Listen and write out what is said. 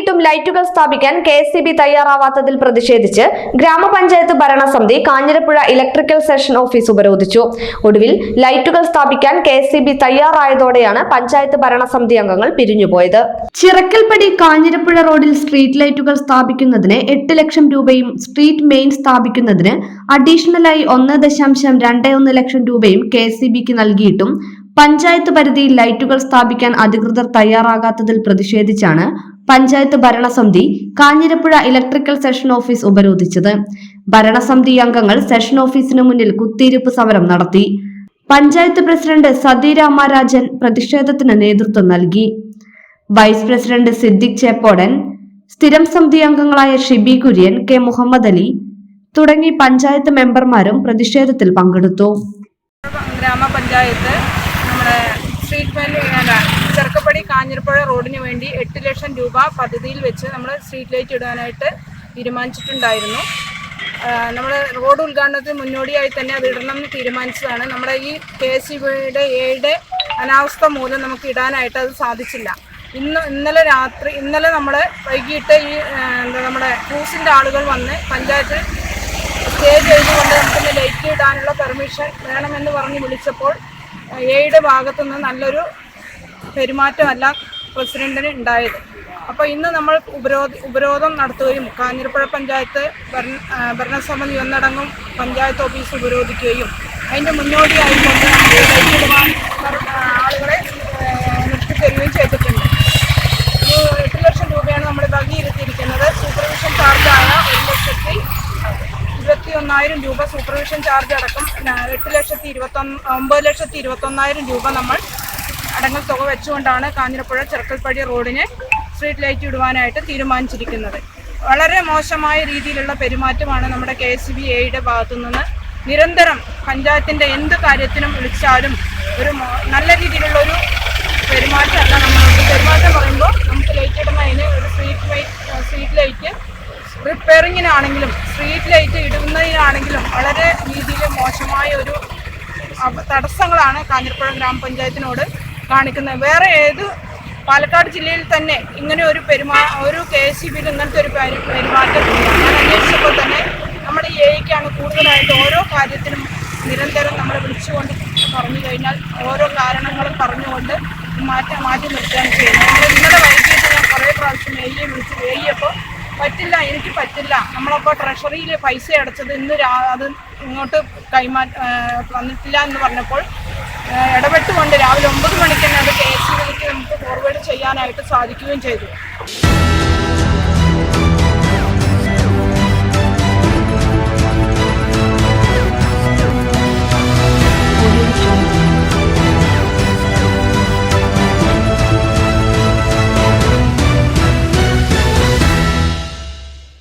നൽകിയിട്ടും ലൈറ്റുകൾ സ്ഥാപിക്കാൻ KSEB തയ്യാറാവാത്തതിൽ പ്രതിഷേധിച്ച് ഗ്രാമപഞ്ചായത്ത് ഭരണസമിതി കാഞ്ഞിരപ്പുഴ ഇലക്ട്രിക്കൽ സെഷൻ ഓഫീസ് ഉപരോധിച്ചു. ഒടുവിൽ ലൈറ്റുകൾ സ്ഥാപിക്കാൻ KSEB തയ്യാറായതോടെയാണ് പഞ്ചായത്ത് ഭരണസമിതി അംഗങ്ങൾ പിരിഞ്ഞുപോയത്. ചിറക്കൽപ്പടി കാഞ്ഞിരപ്പുഴ റോഡിൽ സ്ട്രീറ്റ് ലൈറ്റുകൾ സ്ഥാപിക്കുന്നതിന് 8 ലക്ഷം രൂപയും സ്ട്രീറ്റ് മെയിൻ സ്ഥാപിക്കുന്നതിന് അഡീഷണലായി 1.21 ലക്ഷം രൂപയും KSEBക്ക് നൽകിയിട്ടും പഞ്ചായത്ത് പരിധിയിൽ ലൈറ്റുകൾ സ്ഥാപിക്കാൻ അധികൃതർ തയ്യാറാകാത്തതിൽ പ്രതിഷേധിച്ചാണ് പഞ്ചായത്ത് ഭരണസമിതി കാഞ്ഞിരപ്പുഴ ഇലക്ട്രിക്കൽ സെഷൻ ഓഫീസ് ഉപരോധിച്ചത്. ഭരണസമിതി അംഗങ്ങൾ സെഷൻ ഓഫീസിന് മുന്നിൽ കുത്തിയിരിപ്പ് സമരം നടത്തി. പഞ്ചായത്ത് പ്രസിഡന്റ് സതി രാമരാജൻ പ്രതിഷേധത്തിന് നേതൃത്വം നൽകി. വൈസ് പ്രസിഡന്റ് സിദ്ദിഖ് ചേപ്പോടൻ, സ്ഥിരം സമിതി അംഗങ്ങളായ ഷിബി കുര്യൻ, കെ മുഹമ്മദ് അലി തുടങ്ങി പഞ്ചായത്ത് മെമ്പർമാരും പ്രതിഷേധത്തിൽ പങ്കെടുത്തു. ഗ്രാമപഞ്ചായത്ത് നമ്മുടെ സ്ട്രീറ്റ് ചെറുക്കപ്പടി കാഞ്ഞിരപ്പുഴ റോഡിന് വേണ്ടി 8 ലക്ഷം രൂപ പദ്ധതിയിൽ വെച്ച് നമ്മൾ സ്ട്രീറ്റ് ലൈറ്റ് ഇടാനായിട്ട് തീരുമാനിച്ചിട്ടുണ്ടായിരുന്നു. നമ്മൾ റോഡ് ഉദ്ഘാടനത്തിന് മുന്നോടിയായി തന്നെ അത് ഇടണമെന്ന് തീരുമാനിച്ചതാണ്. നമ്മുടെ ഈ KSEBയുടെ 7 അനാവസ്ഥ മൂലം നമുക്ക് ഇടാനായിട്ട് അത് സാധിച്ചില്ല. ഇന്നലെ നമ്മൾ വൈകിട്ട് ഈ നമ്മുടെ ക്രൂസിൻ്റെ ആളുകൾ വന്ന് പഞ്ചായത്ത് സ്റ്റേ ചെയ്തുകൊണ്ട് നമുക്കിന്ന് ലൈറ്റ് ഇടാനുള്ള പെർമിഷൻ വേണമെന്ന് പറഞ്ഞ് വിളിച്ചപ്പോൾ എയുടെ ഭാഗത്തു നിന്ന് നല്ലൊരു പെരുമാറ്റമല്ല പ്രസിഡന്റിന് ഉണ്ടായത്. അപ്പോൾ ഇന്ന് നമ്മൾ ഉപരോധം നടത്തുകയും കാഞ്ഞിരപ്പുഴ പഞ്ചായത്ത് ഭരണസമിതി ഒന്നടങ്കം പഞ്ചായത്ത് ഓഫീസ് ഉപരോധിക്കുകയും അതിൻ്റെ മുന്നോടിയായിക്കൊണ്ട് നമുക്ക് ലൈറ്റ് ഇടുവാൻ ആളുകളെ നിർത്തിത്തരികയും ചെയ്തിട്ടുണ്ട്. 8 ലക്ഷം രൂപയാണ് നമ്മൾ വകയിരുത്തിയിരിക്കുന്നത്. സൂപ്പർവിഷൻ ചാർജായ 1,21,000 രൂപ സൂപ്പർവിഷൻ ചാർജ് അടക്കം 9,21,000 രൂപ നമ്മൾ അടങ്ങൽ തുക വെച്ചുകൊണ്ടാണ് കാഞ്ഞിരപ്പുഴ ചെറുക്കൽപ്പടി റോഡിന് സ്ട്രീറ്റ് ലൈറ്റ് ഇടുവാനായിട്ട് തീരുമാനിച്ചിരിക്കുന്നത്. വളരെ മോശമായ രീതിയിലുള്ള പെരുമാറ്റമാണ് നമ്മുടെ KSEBയുടെ ഭാഗത്തു നിന്ന്. നിരന്തരം പഞ്ചായത്തിൻ്റെ എന്ത് കാര്യത്തിനും വിളിച്ചാലും ഒരു നല്ല രീതിയിലുള്ളൊരു പെരുമാറ്റമല്ല നമ്മൾക്ക്. പെരുമാറ്റം പറയുമ്പോൾ നമുക്ക് ലൈറ്റ് ഇടുന്നതിന് ഒരു സ്ട്രീറ്റ് ലൈറ്റ് റിപ്പയറിങ്ങിനാണെങ്കിലും സ്ട്രീറ്റ് ലൈറ്റ് ഇടുന്നതിനാണെങ്കിലും വളരെ രീതിയിൽ മോശമായ ഒരു തടസ്സങ്ങളാണ് കാഞ്ഞിരപ്പുഴ ഗ്രാമപഞ്ചായത്തിനോട് കാണിക്കുന്നത്. വേറെ ഏത് പാലക്കാട് ജില്ലയിൽ തന്നെ ഇങ്ങനെ ഒരു KSEBയിൽ ഇങ്ങനത്തെ ഒരു പെരുമാറ്റം ഞാൻ അന്വേഷിച്ചപ്പോൾ തന്നെ നമ്മുടെ AEക്കാണ് കൂടുതലായിട്ട് ഓരോ കാര്യത്തിനും നിരന്തരം നമ്മളെ വിളിച്ചുകൊണ്ട് പറഞ്ഞു കഴിഞ്ഞാൽ ഓരോ കാരണങ്ങളും പറഞ്ഞുകൊണ്ട് മാറ്റി നിർത്തുകയാണ് ചെയ്യുന്നത്. നമ്മൾ ഇന്നലെ വൈകിട്ട് ഞാൻ കുറേ പ്രാവശ്യം AEയെ വിളിച്ച് AEയപ്പോൾ പറ്റില്ല, എനിക്ക് പറ്റില്ല, നമ്മളപ്പോൾ ട്രഷറിയിൽ പൈസ അടച്ചത് ഇന്ന് അത് ഇങ്ങോട്ട് വന്നിട്ടില്ല എന്ന് പറഞ്ഞപ്പോൾ ഇടപെട്ടുകൊണ്ട് രാവിലെ 9 മണിക്ക് തന്നെ അത് KSEBയിലേക്ക് നമുക്ക് ഫോർവേഡ് ചെയ്യാനായിട്ട് സാധിക്കുകയും ചെയ്തു.